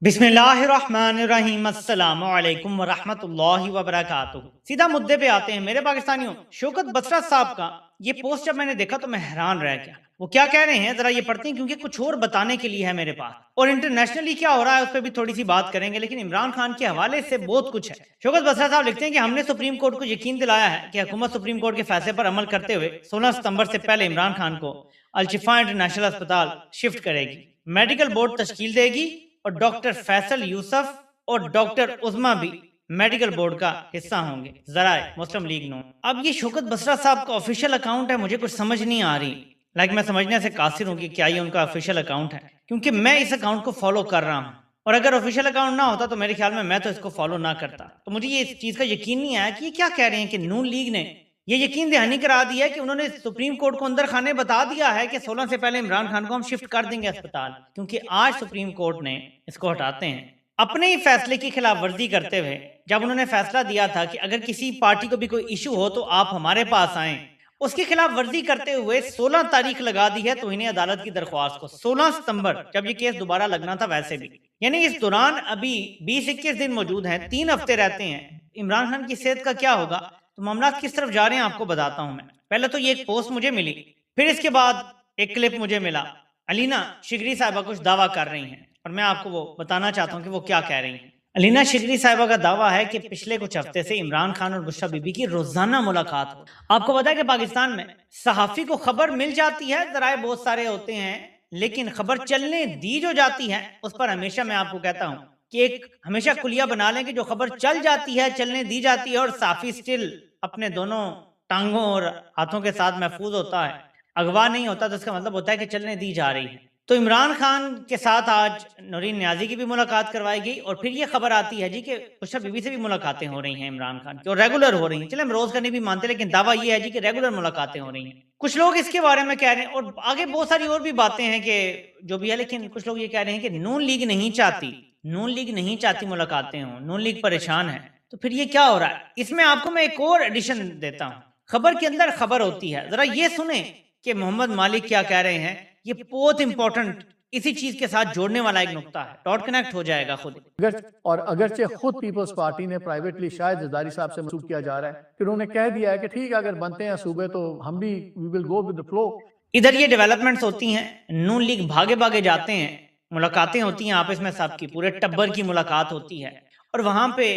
बिस्मिल्लाहिर्रहमानिर्रहीम अस्सलामु अलैकुम वरहमतुल्लाहि वबरकातुहू। सीधा मुद्दे पे आते हैं मेरे पाकिस्तानियों। शौकत बसरा साहब का ये पोस्ट जब मैंने देखा तो मैं हैरान रह गया। वो क्या कह रहे हैं जरा ये पढ़ते हैं, क्योंकि कुछ और बताने के लिए है मेरे पास, और इंटरनेशनली क्या हो रहा है उस पर भी थोड़ी सी बात करेंगे, लेकिन इमरान खान के हवाले से बहुत कुछ है। शौकत बसरा साहब लिखते हैं कि हमने सुप्रीम कोर्ट को यकीन दिलाया है कि हुकूमत सुप्रीम कोर्ट के फैसले पर अमल करते हुए 16 सितंबर से पहले इमरान खान को अल-शिफा इंटरनेशनल अस्पताल शिफ्ट करेगी, मेडिकल बोर्ड तश्कील देगी और डॉक्टर फैसल यूसुफ और डॉक्टर उस्मा भी मेडिकल बोर्ड का हिस्सा होंगे। जराए मुस्लिम लीग नून। अब ये शौकत बसरा साहब का ऑफिशियल अकाउंट है, मुझे कुछ समझ नहीं आ रही। मैं समझने से कासिर हूँ कि क्या ये उनका ऑफिशियल अकाउंट है, क्योंकि मैं इस अकाउंट को फॉलो कर रहा हूँ, और अगर ऑफिशियल अकाउंट ना होता तो मेरे ख्याल में मैं तो इसको फॉलो ना करता। तो मुझे ये इस चीज का यकीन नहीं आया कि ये क्या कह रहे हैं कि नून लीग ने ये यकीन दहानी करा दिया है कि उन्होंने सुप्रीम कोर्ट को अंदर खाने बता दिया है कि 16 से पहले इमरान खान को हम शिफ्ट कर देंगे अस्पताल, क्योंकि आज सुप्रीम कोर्ट ने इसको हटाते हैं अपने ही फैसले की खिलाफ वर्जी करते हुए। जब उन्होंने फैसला दिया था कि अगर किसी पार्टी को भी कोई इशू हो तो आप हमारे पास आएं, उसकी खिलाफ वर्जी करते हुए 16 तारीख लगा दी है तो इन्हें अदालत की दरख्वास्त को 16 सितंबर, जब ये केस दोबारा लगना था वैसे भी, यानी इस दौरान अभी 20-21 दिन मौजूद हैं, 3 हफ्ते रहते हैं। इमरान खान की सेहत का क्या होगा, तो मामला किस तरफ जा रहे हैं आपको बताता हूं मैं। पहले तो ये एक पोस्ट मुझे मिली, फिर इसके बाद एक क्लिप मुझे मिला। अलीना शिगरी साहिबा कुछ दावा कर रही हैं और मैं आपको वो बताना चाहता हूं कि वो क्या कह रही हैं। अलीना शिगरी साहिबा का दावा है कि पिछले कुछ हफ्ते से इमरान खान और बुशरा बीबी की रोजाना मुलाकात हो। आपको पता है कि पाकिस्तान में सहाफी को खबर मिल जाती है, जराए बहुत सारे होते हैं, लेकिन खबर चलने दी जो जाती है उस पर हमेशा मैं आपको कहता हूं कि एक हमेशा कुलिया बना लें कि जो खबर चल जाती है, चलने दी जाती है, और सहाफी स्टिल अपने दोनों टांगों और हाथों के साथ महफूज होता है, अगवा नहीं होता, तो इसका मतलब होता है कि चलने दी जा रही है। तो इमरान खान के साथ आज नूरीन न्याजी की भी मुलाकात करवाई गई, और फिर ये खबर आती है जी कि बुशरा बीबी से भी मुलाकातें हो रही हैं इमरान खान की, और रेगुलर हो रही हैं। चले हम रोज का नहीं भी मानते, लेकिन दावा ये है जी कि रेगुलर मुलाकातें हो रही हैं। कुछ लोग इसके बारे में कह रहे हैं, और आगे बहुत सारी और भी बातें हैं कि जो भी है, लेकिन कुछ लोग ये कह रहे हैं कि नून लीग नहीं चाहती, नून लीग नहीं चाहती मुलाकातें हों, नून लीग परेशान है। तो फिर ये क्या हो रहा है, इसमें आपको मैं एक और एडिशन देता हूँ। खबर के अंदर खबर होती है, जरा ये सुने कि मोहम्मद मालिक क्या कह रहे हैं। ये बहुत इंपॉर्टेंट, इसी चीज के साथ जोड़ने वाला एक नुक्ता है, डॉट कनेक्ट हो जाएगा खुद। अगरचे खुद पीपल्स पार्टी ने प्राइवेटली शायद जरदारी साहब से मंसूब किया जा रहा है कि उन्होंने कह दिया है कि ठीक है अगर बनते हैं सूबे तो हम भी we will go with the flow. इधर ये डेवलपमेंट्स होती हैं, नून लीग भागे भागे जाते हैं, मुलाकातें होती हैं आपस में, सबकी पूरे टब्बर की मुलाकात होती है, और वहां पे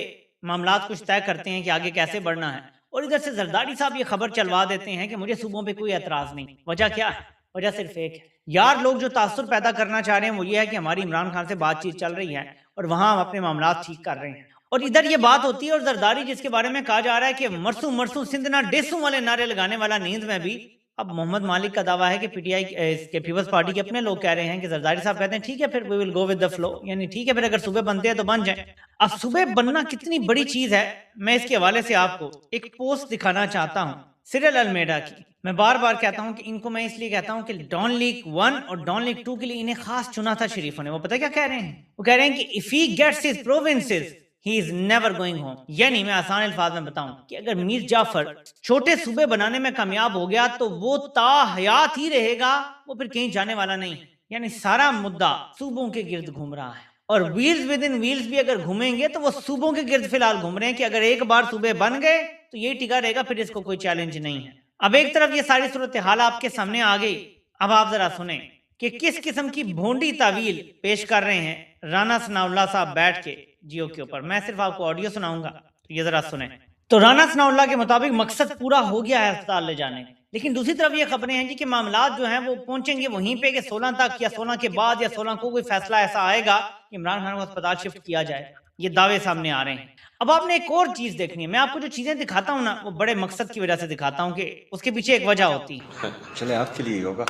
मामलात कुछ तय करते हैं कि आगे कैसे बढ़ना है। और इधर से जरदारी साहब ये खबर चलवा देते हैं कि मुझे सूबों पे कोई एतराज नहीं। वजह क्या है? वजह सिर्फ एक है यार, लोग जो तासुर पैदा करना चाह रहे हैं वो ये है कि हमारी इमरान खान से बातचीत चल रही है और वहां हम अपने मामला ठीक कर रहे हैं, और इधर ये बात होती है। और जरदारी जिसके बारे में कहा जा रहा है कि मरसू मरसू सिंधना डेसू वाले नारे लगाने वाला, नींद में भी। अब मोहम्मद मालिक का दावा है कि पीटीआई के पीपल्स पार्टी के अपने लोग कह रहे हैं कि जरदारी साहब कहते हैं ठीक है फिर we will go with the flow, यानी ठीक है फिर अगर सुबह बनते हैं तो बन जाए। अब सुबह बनना कितनी बड़ी चीज है, मैं इसके हवाले से आपको एक पोस्ट दिखाना चाहता हूँ सिरिल अलमेडा की। मैं बार बार कहता हूँ कि इनको मैं इसलिए कहता हूँ कि डॉन लीग 1 और डॉन लीग 2 के लिए इन्हें खास चुना था शरीफों ने। वो पता क्या कह रहे हैं? वो कह रहे हैं कि if he gets his provinces he is never going home. यानी मैं आसान अल्फाज में बताऊं कि अगर मीर जाफर छोटे सूबे बनाने में कामयाब हो गया तो वो ताहयात ही रहेगा, वो फिर कहीं जाने वाला नहीं। यानी सारा मुद्दा सूबों के गिर्द घूम रहा है, और व्हील्स विद इन व्हील्स भी अगर घूमेंगे तो वो सूबों के गिर्द फिलहाल घूम रहे हैं कि अगर एक बार सूबे बन गए तो यही टिका रहेगा, फिर इसको कोई चैलेंज नहीं है। अब एक तरफ ये सारी सूरत हाल आपके सामने आ गई, अब आप जरा सुने कि किस किस्म की भोंडी तावील पेश कर रहे हैं राना सनाउल्लाह साहब बैठ के जियो के ऊपर। मैं सिर्फ आपको ऑडियो सुनाऊंगा, तो ये जरा सुने। तो राना सनाउल्लाह के मुताबिक मकसद पूरा हो गया है अस्पताल ले जाने, लेकिन दूसरी तरफ ये खबरें हैं जी कि मामलात जो हैं वो पहुंचेंगे वहीं पे कि 16 तक या 16 के बाद या 16 को कोई फैसला ऐसा आएगा कि इमरान खान को अस्पताल शिफ्ट किया जाए। ये दावे सामने आ रहे हैं। अब आपने एक और चीज देखनी है, मैं आपको जो चीजें दिखाता हूँ ना वो बड़े मकसद की वजह से दिखाता हूँ कि उसके पीछे एक वजह होती है। चले आपके लिए होगा,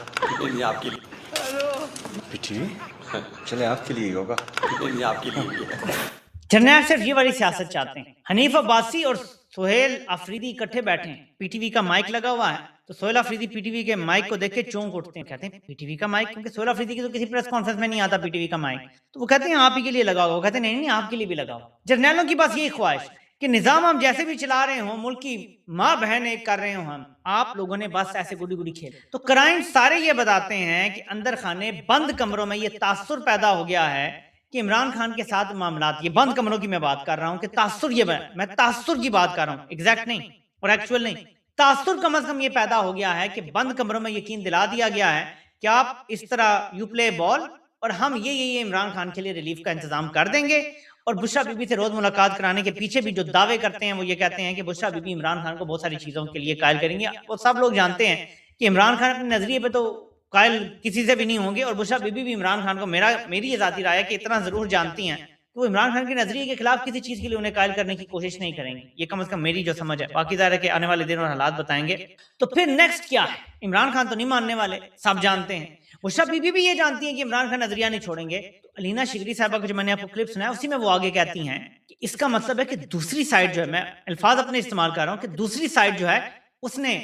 आपके पृथ्वी चले आपके लिए होगा, लिए आपके लिए जरनैल सिर्फ ये वाली सियासत चाहते हैं। हनीफ अब्बासी और सोहेल अफरीदी इकट्ठे बैठे हैं, पीटीवी का माइक लगा हुआ है, तो सोहेल अफरीदी पीटीवी के माइक को देख के चौंक उठते हैं, कहते हैं पीटीवी का माइक, क्योंकि सोहेल अफरीदी की तो किसी प्रेस कॉन्फ्रेंस में नहीं आता पीटीवी का माइक, तो वो कहते हैं आप ही के लिए लगाओ। वो कहते हैं नहीं नहीं आपके लिए भी लगाओ। जर्नैलों की बस यही ख्वाहिश कि निजाम हम जैसे भी चला रहे हो, मुल्क की माँ बहन एक कर रहे हो हम, आप लोगों ने बस ऐसे गुड़ी गुड़ी खेल। तो क्राइम सारे ये बताते हैं कि अंदर खाने बंद कमरों में ये तासुर पैदा हो गया है कि इमरान खान के साथ मामलात, ये बंद कमरों की मैं बात कर रहा हूं कि तासुर, ये मैं तासुर की बात कर रहा हूं, एग्जैक्ट नहीं और एक्चुअल नहीं, तासुर कम से कम ये पैदा हो गया है कि बंद कमरों में यकीन दिला दिया गया है कि आप इस तरह यू प्ले बॉल और हम ये इमरान खान के लिए रिलीफ का इंतजाम कर देंगे। और बुशरा बीबी से रोज मुलाकात कराने के पीछे भी जो दावे करते हैं वो ये कहते हैं कि बुशरा बीबी इमरान खान को बहुत सारी चीजों के लिए कायल करेंगे। वो सब लोग जानते हैं कि इमरान खान अपने नजरिए पे तो कायल किसी से भी नहीं होंगे और बुशरा बीबी भी इमरान खान को, मेरी ये जाती राय है कि इतना जरूर जानती हैं कि वो इमरान खान के नजरिए के खिलाफ किसी चीज के लिए उन्हें कायल करने की कोशिश नहीं करेंगे। ये कम से कम मेरी जो समझ है, बाकी ज़ाहिर है कि आने वाले दिन और हालात बताएंगे। तो फिर नेक्स्ट क्या है, इमरान खान तो नहीं मानने वाले, सब जानते हैं। बुशरा बीबी भी ये जानती है कि इमरान खान नजरिया नहीं छोड़ेंगे। तो अलीना शिगरी साहबा को जो मैंने आपको क्लिप सुनाया उसी में वो आगे कहती हैं कि इसका मतलब है कि दूसरी साइड जो है, मैं अल्फाज अपने इस्तेमाल कर रहा हूँ कि दूसरी साइड जो है उसने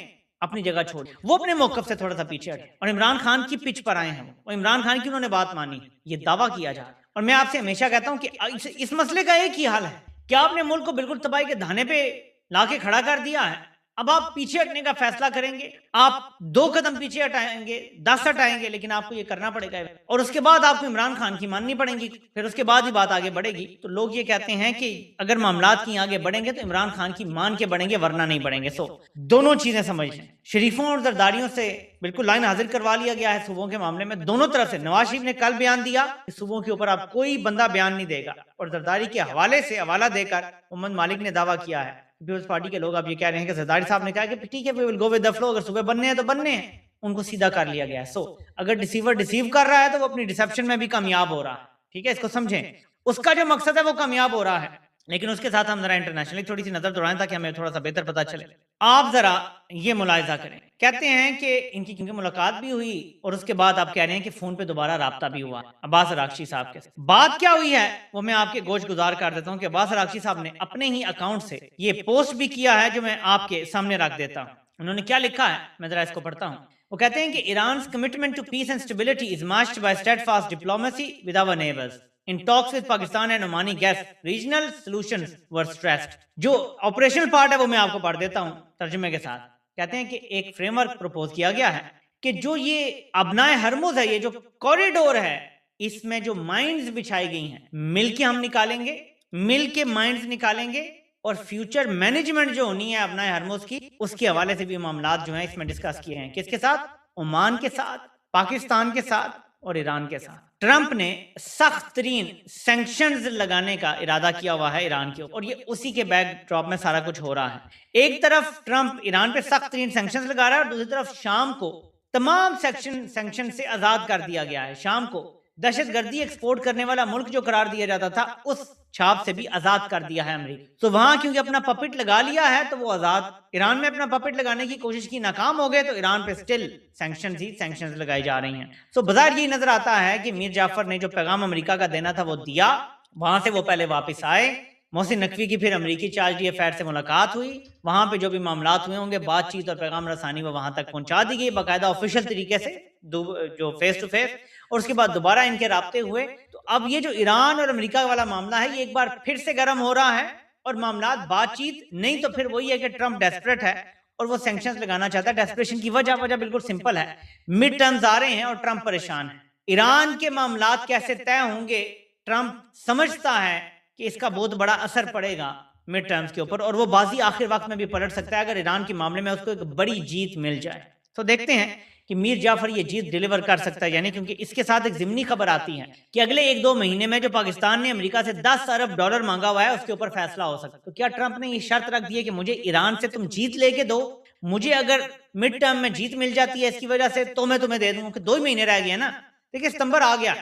अपनी जगह छोड़ी, वो अपने मौकफ से थोड़ा सा पीछे हटे और इमरान खान की पिच पर आए हैं और इमरान खान की उन्होंने बात मानी, ये दावा किया जा रहा है। और मैं आपसे हमेशा कहता हूं कि इस मसले का एक ही हल है कि आपने मुल्क को बिल्कुल तबाही के धाने पे लाके खड़ा कर दिया है, अब आप पीछे हटने का फैसला करेंगे, आप 2 कदम पीछे हटाएंगे, 10 हटाएंगे, लेकिन आपको ये करना पड़ेगा और उसके बाद आपको इमरान खान की माननी पड़ेगी, फिर उसके बाद ही बात आगे बढ़ेगी। तो लोग ये कहते हैं कि अगर मामलात की आगे बढ़ेंगे तो इमरान खान की मान के बढ़ेंगे, वरना नहीं बढ़ेंगे। सो दोनों चीजें समझ लें, शरीफों और जरदारियों से बिल्कुल लाइन हाजिर करवा लिया गया है सूबों के मामले में, दोनों तरफ से। नवाज शरीफ ने कल बयान दिया कि सूबों के ऊपर अब कोई बंदा बयान नहीं देगा और जरदारी के हवाले से हवाला देकर मोहम्मद मालिक ने दावा किया है। पीपल्स पार्टी के लोग अब ये कह रहे हैं कि जरदारी साहब ने कहा कि ठीक है, we will go with the flow, अगर सुबह बनने हैं तो बनने हैं, उनको सीधा कर लिया गया है। सो अगर डिसीवर डिसीव कर रहा है तो वो अपनी डिसेप्शन में भी कामयाब हो रहा है, ठीक है, इसको समझें, उसका जो मकसद है वो कामयाब हो रहा है। लेकिन उसके साथ हम जरा इंटरनेशनली थोड़ी सी नजर दौड़ाएं ताकि हमें थोड़ा सा बेहतर पता चले। आप जरा ये मुलाहिजा करें, कहते हैं कि इनकी क्योंकि मुलाकात भी हुई और उसके बाद आप कह रहे हैं कि फोन पे दोबारा राब्ता भी हुआ अब्बास अरागची साहब के। बात क्या हुई है वो मैं आपके गोश गुजार कर देता हूं कि अब्बास अरागची साहब ने अपने ही अकाउंट से ये पोस्ट भी किया है जो मैं आपके सामने रख देता हूं। उन्होंने क्या लिखा है, मैं जरा इसको पढ़ता हूं। वो कहते हैं कि Iran's commitment to peace and stability is matched by steadfast diplomacy with our neighbours in talks with Pakistan and Omani gas regional solutions were stressed. जो ऑपरेशनल पार्ट है वो मैं आपको पढ़ देता हूं तर्जुमे के साथ। कहते हैं कि एक फ्रेमवर्क प्रपोज किया गया है कि जो ये अबनाए हरमुज है, ये जो कॉरिडोर है, इसमें जो माइंस बिछाई गई हैं, मिल के हम निकालेंगे, मिल के माइंस निकालेंगे और फ्यूचर मैनेजमेंट जो होनी है अबनाए हरमुज की, उसके हवाले से भी मामलात जो हैं इसमें डिस्कस किए हैं। किसके साथ? ओमान के साथ, पाकिस्तान के साथ और ईरान के साथ। ट्रंप ने सख्त तरीन सैंक्शंस लगाने का इरादा किया हुआ है ईरान के ऊपर और ये उसी के बैकड्रॉप में सारा कुछ हो रहा है। एक तरफ ट्रंप ईरान पे सख्त तरीन सैंक्शंस लगा रहा है और दूसरी तरफ शाम को तमाम सैंक्शन से आजाद कर दिया गया है। शाम को दहशतगर्दी एक्सपोर्ट करने वाला मुल्क जो करार दिया जाता था उस छाप से भी आजाद कर दिया है अमेरिका। तो वहां क्योंकि अपना पपेट लगा लिया है तो वो आजाद, ईरान में अपना पपेट लगाने की कोशिश की, नाकाम हो गए, तो ईरान पे स्टिल सैंक्शंस लगाई जा रही हैं। तो बाजार यही नजर आता है कि मीर जाफर ने जो पैगाम अमेरिका का देना था वो दिया, वहां से वो पहले वापस आए, मोहसिन नकवी की फिर अमेरिकी चार्ज डी अफेयर से मुलाकात हुई, वहां पे जो भी मामलात हुए होंगे, बातचीत और पैगाम रसानी वो वहां तक पहुंचा दी गई बाकायदा ऑफिशियल तरीके से, जो फेस टू फेस, और उसके बाद दोबारा इनके राब्ते हुए। तो अब ये जो ईरान और अमेरिका वाला मामला है ये एक बार फिर से गर्म हो रहा है और मामलात बातचीत नहीं तो फिर वही है कि ट्रंप डेस्परेट है और वो सैंक्शंस लगाना चाहता है। डेस्परेशन की वजह बिल्कुल सिंपल है, मिड टर्म्स आ रहे हैं और ट्रंप परेशान है। ईरान के मामलात कैसे तय होंगे, ट्रंप समझता है कि इसका बहुत बड़ा असर पड़ेगा मिड टर्म्स के ऊपर और वो बाजी आखिर वक्त में भी पलट सकता है अगर ईरान के मामले में उसको एक बड़ी जीत मिल जाए। तो देखते हैं कि मीर जाफर ये जीत डिलीवर कर सकता है यानी, क्योंकि इसके साथ एक ज़िमनी खबर आती है कि अगले 1-2 महीने में जो पाकिस्तान ने अमेरिका से $10 अरब मांगा हुआ है उसके ऊपर फैसला हो सकता है। तो क्या ट्रंप ने ये शर्त रख दी है कि मुझे ईरान से तुम जीत लेके दो, मुझे अगर मिड टर्म में जीत मिल जाती है इसकी वजह से तो मैं तुम्हें दे दूंगा। कि 2 ही महीने रह गए ना, देखिए सितंबर आ गया,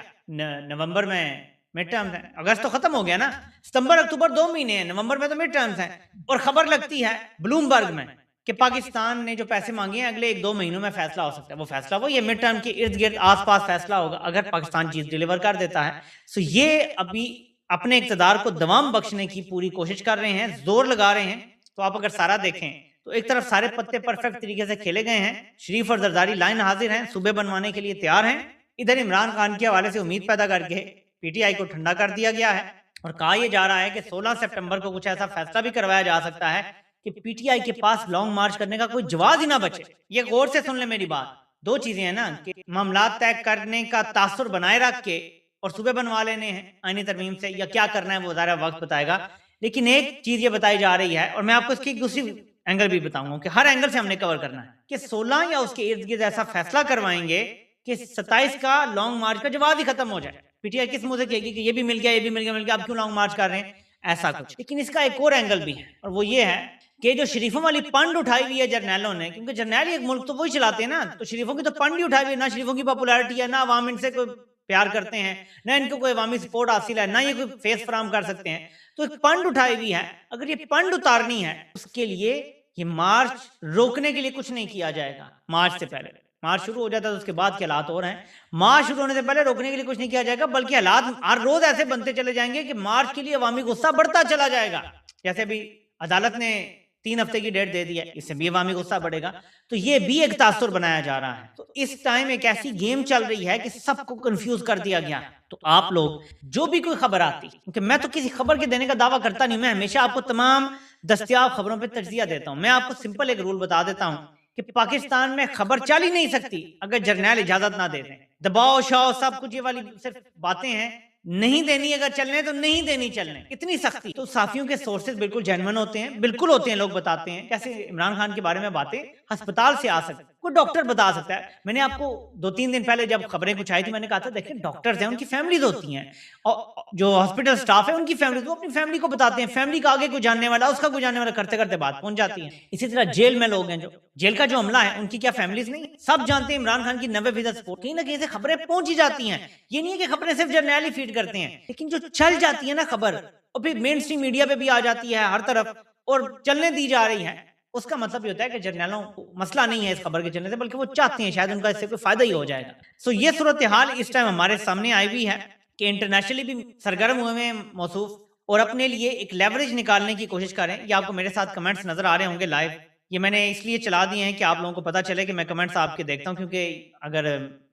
नवंबर में मिड टर्म्स है, अगस्त तो खत्म हो गया ना, सितंबर अक्टूबर 2 महीने हैं, नवंबर में तो मिड टर्म्स हैं। और खबर लगती है ब्लूमबर्ग में कि पाकिस्तान ने जो पैसे मांगे हैं अगले 1-2 महीनों में फैसला हो सकता है। वो फैसला वो ये मिड टर्म के इर्द गिर्द आसपास फैसला होगा अगर पाकिस्तान जीत डिलीवर कर देता है। सो ये अभी अपने इक़्तिदार को दवाम बख्शने की पूरी कोशिश कर रहे हैं, जोर लगा रहे हैं। तो आप अगर सारा देखें तो एक तरफ सारे पत्ते परफेक्ट तरीके से खेले गए हैं, शरीफ और जरदारी लाइन हाजिर हैं, सूबे बनवाने के लिए तैयार हैं। इधर इमरान खान के हवाले से उम्मीद पैदा करके पीटीआई को ठंडा कर दिया गया है और कहा यह जा रहा है कि 16 सितंबर को कुछ ऐसा फैसला भी करवाया जा सकता है कि पीटीआई के पास लॉन्ग मार्च करने का कोई जवाब ही ना बचे। ये गौर से सुन ले मेरी बात, 2 चीजें हैं ना कि मामला तय करने का तासुर बनाए रख के और सूबे बनवा लेने हैं आईनी तरमीम से, या क्या करना है वो ज़रा वक्त बताएगा। लेकिन एक चीज़ ये बताई जा रही है, और मैं आपको इसकी एक दूसरी एंगल भी बताऊंगा कि हर एंगल से हमने कवर करना है, कि 16 या उसके इर्द गिर्द ऐसा फैसला करवाएंगे कि 27 का लॉन्ग मार्च का जवाब ही खत्म हो जाए। पीटीआई किस मुंह से कहेगी कि ये भी मिल गया, ये भी मिल गया, आप क्यों लॉन्ग मार्च कर रहे हैं, ऐसा कुछ। लेकिन इसका एक और एंगल भी है, और वो ये है कि जो शरीफों वाली पंड उठाई हुई है जर्नैलों ने, क्योंकि जर्नैल एक मुल्क तो वही चलाते हैं ना, तो शरीफों की तो पंड ही उठाई हुई है। ना शरीफों की पॉपुलैरिटी है, ना अवाम इनसे कोई प्यार करते हैं, ना इनको कोई अवामी सपोर्ट हासिल है, ना ये कोई फेस फराम कर सकते हैं। तो एक पंड उठाई हुई है, अगर ये पंड उतारनी है उसके लिए ये मार्च रोकने के लिए कुछ नहीं किया जाएगा। मार्च से पहले, मार्च शुरू हो जाता है तो उसके बाद के हालात हो रहे हैं, मार्च शुरू होने से पहले रोकने के लिए कुछ नहीं किया जाएगा, बल्कि हालात हर रोज ऐसे बनते चले जाएंगे कि मार्च के लिए अवामी गुस्सा बढ़ता चला जाएगा। जैसे अभी अदालत ने 3 हफ्ते की डेट दे दी है, इससे भी अवामी गुस्सा बढ़ेगा, तो ये भी एक तासुर बनाया जा रहा है। तो इस टाइम एक ऐसी गेम चल रही है कि सबको कंफ्यूज कर दिया गया। तो आप लोग जो भी कोई खबर आती, क्योंकि मैं तो किसी खबर के देने का दावा करता नहीं, मैं हमेशा आपको तमाम दस्तयाब खबरों पर तरजीह देता हूं। मैं आपको सिंपल एक रूल बता देता हूं कि पाकिस्तान में खबर चल ही नहीं सकती अगर जर्नैल इजाजत ना दे दें। दबाव शाव सब कुछ ये वाली सिर्फ बातें हैं, नहीं देनी अगर चलने तो नहीं देनी चलने, इतनी सख्ती। तो साफियों के सोर्सेज बिल्कुल जेन्युइन होते हैं, बिल्कुल होते हैं, लोग बताते हैं। जैसे इमरान खान के बारे में बातें अस्पताल से आ सकती, कोई डॉक्टर बता सकता है। मैंने आपको 2-3 दिन पहले जब खबरें कुछ आई थी, मैंने कहा था देखिए डॉक्टर्स हैं, उनकी फैमिलीज होती हैं, और जो हॉस्पिटल स्टाफ है उनकी फैमिली, वो अपनी फैमिली को बताते हैं। फैमिली का आगे कोई जानने वाला, उसका कोई जानने वाला, करते करते बात पहुंच जाती है। इसी तरह जेल में लोग हैं, जो जेल का जो हमला है, उनकी क्या फैमिलीज नहीं, सब जानते हैं इमरान खान की 90% सपोर्ट, कहीं ना कहीं से खबरें पहुंच ही जाती हैं। ये नहीं है कि खबरें सिर्फ जर्नैल ही फीड करते हैं, लेकिन जो चल जाती है ना खबर, और फिर मेन स्ट्रीम मीडिया पे भी आ जाती है हर तरफ, और चलने दी जा रही है, उसका मतलब ये होता है कि जर्नैलों को मसला नहीं है इस खबर के चलने से, बल्कि वो चाहते हैं शायद उनका इससे कोई फायदा ही हो जाएगा। सो ये सूरत हाल इस टाइम हमारे सामने आई हुई है कि इंटरनेशनली भी सरगर्म हुए हैं मौसूफ, और अपने लिए एक लेवरेज निकालने की कोशिश करें। ये आपको मेरे साथ कमेंट्स नजर आ रहे होंगे लाइव, ये मैंने इसलिए चला दिए हैं कि आप लोगों को पता चले कि मैं कमेंट्स आपके देखता हूँ, क्योंकि अगर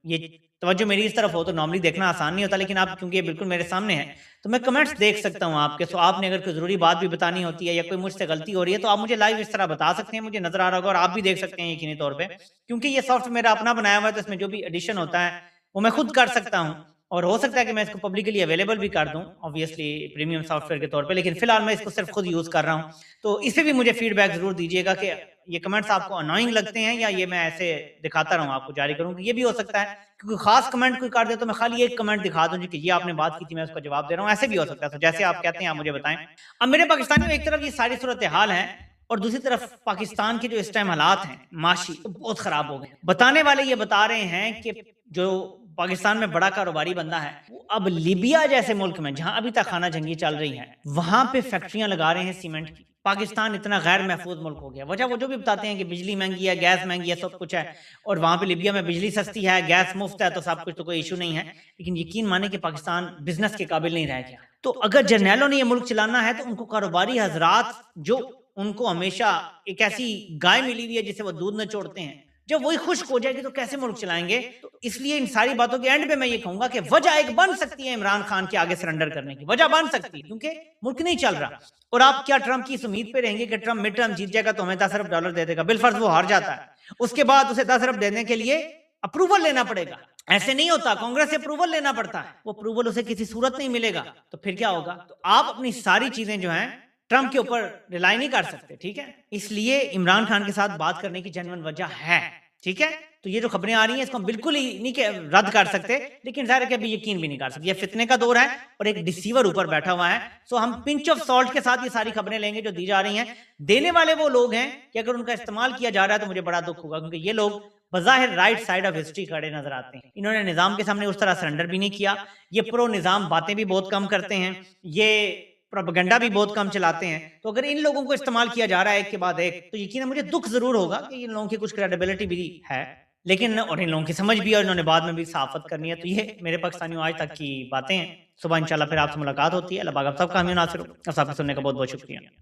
ये तवज्जो मेरी इस तरफ हो तो नॉर्मली देखना आसान नहीं होता, लेकिन आप क्योंकि ये बिल्कुल मेरे सामने है तो मैं कमेंट्स देख सकता हूँ आपके। सो आपने अगर कोई जरूरी बात भी बतानी होती है या कोई मुझसे गलती हो रही है तो आप मुझे लाइव इस तरह बता सकते हैं, मुझे नजर आ रहा होगा, और आप भी देख सकते हैं यकीनी तौर पर, क्योंकि ये सॉफ्ट मेरा अपना बनाया हुआ है, तो इसमें जो भी एडिशन होता है वो मैं खुद कर सकता हूँ, और हो सकता है कि मैं इसको पब्लिकली अवेलेबल भी कर दूं, ऑब्वियसली प्रीमियम सॉफ्टवेयर के तौर पे, लेकिन फिलहाल मैं इसको सिर्फ खुद यूज कर रहा हूं। तो इस पे भी मुझे फीडबैक जरूर दीजिएगा कि ये कमेंट्स आपको अनोइंग लगते हैं या ये मैं ऐसे दिखाता रहूं, आपको जारी करूं, कि ये भी हो सकता है क्योंकि खास कमेंट कोई कर दे तो मैं खाली एक कमेंट दिखा दूं कि ये आपने बात की थी, मैं उसका जवाब दे रहा हूँ, ऐसे भी हो सकता है। तो जैसे आप कहते हैं आप मुझे बताएं। अब मेरे पाकिस्तान में एक तरफ ये सारी सूरत हाल है, और दूसरी तरफ पाकिस्तान के जो इस टाइम हालात हैं माशी, तो बहुत खराब हो गए। बताने वाले ये बता रहे हैं कि जो पाकिस्तान में बड़ा कारोबारी बंदा है वो अब लीबिया जैसे मुल्क में, जहां अभी तक खाना जंगी चल रही है, वहां पे फैक्ट्रियां लगा रहे हैं सीमेंट की। पाकिस्तान इतना गैर महफूज मुल्क हो गया। वजह वो जो भी बताते हैं कि बिजली महंगी है, गैस महंगी है, सब कुछ है, और वहां पे लीबिया में बिजली सस्ती है, गैस मुफ्त है, तो सब कुछ, तो कोई इशू नहीं है। लेकिन यकीन माने कि पाकिस्तान बिजनेस के काबिल नहीं रह गया। तो अगर जर्नैलों ने यह मुल्क चलाना है तो उनको कारोबारी हजरात, जो उनको हमेशा एक ऐसी गाय मिली हुई है जिसे वो दूध न छोड़ते हैं, जब वही खुश्क हो जाएगी तो कैसे मुल्क चलाएंगे। तो इसलिए इन सारी बातों के एंड पे मैं ये कहूंगा कि वजह एक बन सकती है इमरान खान के आगे सरेंडर करने की, वजह बन सकती है, क्योंकि मुल्क नहीं चल रहा। और आप क्या ट्रंप की इस उम्मीद पे रहेंगे कि ट्रंप मिड टर्म जीत जाएगा तो हमें 10 अरब डॉलर दे देगा? बिलफर्ज वो हार जाता है, उसके बाद उसे 10 अरब देने के लिए अप्रूवल लेना पड़ेगा। ऐसे नहीं होता, कांग्रेस से अप्रूवल लेना पड़ता है, वो अप्रूवल उसे किसी सूरत नहीं मिलेगा। तो फिर क्या होगा? तो आप अपनी सारी चीजें जो हैं ट्रंप के ऊपर रिलाई नहीं कर सकते, ठीक है। इसलिए इमरान खान के साथ बात करने की जेन्युइन वजह है, ठीक है। तो ये जो खबरें आ रही हैं इसको हम बिल्कुल ही नहीं रद्द कर सकते, लेकिन जाहिर है कि अभी यकीन भी नहीं कर सकते। ये फितने का दौर है और एक डिसीवर ऊपर बैठा हुआ है। सो हम पिंच ऑफ सॉल्ट के साथ ये सारी खबरें लेंगे जो दी जा रही हैं। देने वाले वो लोग हैं कि अगर उनका इस्तेमाल किया जा रहा है तो मुझे बड़ा दुख होगा, क्योंकि ये लोग बज़ाहिर राइट साइड ऑफ हिस्ट्री खड़े नजर आते हैं। इन्होंने निजाम के सामने उस तरह सरेंडर भी नहीं किया। ये प्रो निजाम बातें भी बहुत कम करते हैं, ये प्रोपेगेंडा भी बहुत कम चलाते हैं। तो अगर इन लोगों को इस्तेमाल किया जा रहा है एक के बाद एक, तो यकीनन मुझे दुख जरूर होगा कि इन लोगों की कुछ क्रेडिबिलिटी भी है, लेकिन और इन लोगों की समझ भी है, और इन्होंने बाद में भी साफत करनी है। तो ये मेरे पाकिस्तानियों आज तक की बातें हैं। सुबह इंशाल्लाह फिर आपसे मुलाकात होती है। अल्लाह पाक आप सबका हामी नासिर हो। और सबको सुनने का बहुत बहुत शुक्रिया।